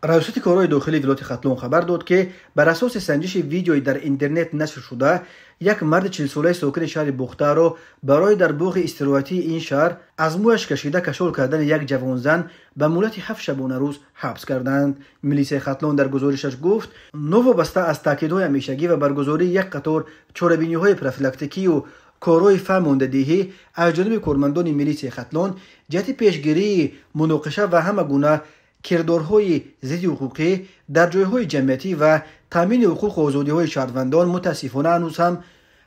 ریاست کارهای داخلی ولایت ختلون خبر داد که بر اساس سنجش ویدیویی در اینترنت نشر شده، یک مرد 40 ساله ساکن شهر بختر را برای در باغ استراحتی این شهر از مویش کشیده کشول کردن یک جوانزن به مدت 7 شبانه روز حبس کردند. میلیسای ختلون در گزارشش گفت نوابسته از تاکیدهای همیشگی و برگزاری یک قطار چاره‌بینی‌های پروفیلاکتیکی و کارهای فرماندهی از جانب کارمندان میلیسای ختلون جهت پیشگیری مناقشه و همه گونه کردارهای ضد حقوقی در جایهای جمعیتی و تامین حقوق و آزادی‌های شهروندان متاسفانه هنوز هم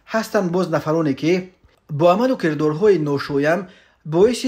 هستند باز نفرانی که با عمل و کردارهای ناشایم باعث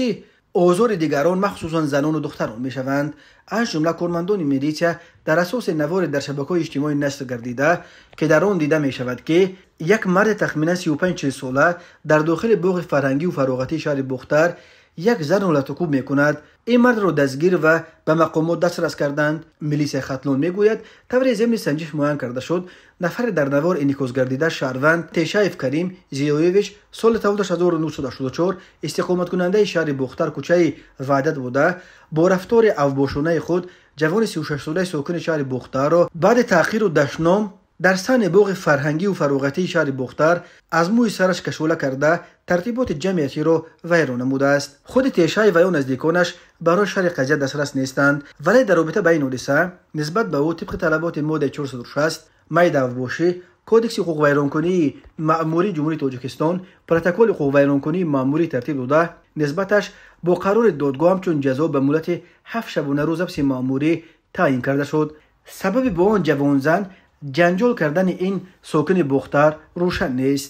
آزار دیگران مخصوصا زنان و دختران میشوند. از جمله کارمندان میلیسیا در اساس نوار در شبکه‌های اجتماعی نشر گردیده که در آن دیده می شود که یک مرد تخمینا 35 ساله در داخل باغ فرهنگی و فراغتی شهر بختر یک زن را لطوکوب می کند. این مرد را دستگیر و به مقامات دسترس کردند. میلیسای ختلون میگوید طور ضمن سنجش معاین کرده شد نفر در نوار انعکاس گردیده شهروند تیشایف کریم زیایویچ سال 1984 استقامت کننده شهر بختر کوچه وعدت بوده با رفتار اوباشانه خود جوان 36 ساله ساکن شهر بختر را بعد تأخیر و دشنام در سن باغ فرهنگی و فراغتی شهر بختر از موی سرش کشوله کرده ترتیبات جمعیتی را ویران نموده است. خود تیشای و یا نزدیکانش برای شرح قضیه دسترس نیستند، ولی در رابطه با این حادثه نسبت به او طبق طلبات ماده 460 مید اوباشی کودکس حقوق ویرانکنی مأموری جمهوری تاجیکستان پروتکل حقوق ویرانکنی مأموری ترتیب داده نسبتش با قرار دادگاه همچون جزا به مدت 7 شبانه روز حبس مأموری تعیین کرده شد. سبب با آن جوانزن جنجال کردن این ساکن بختر روشن نیست.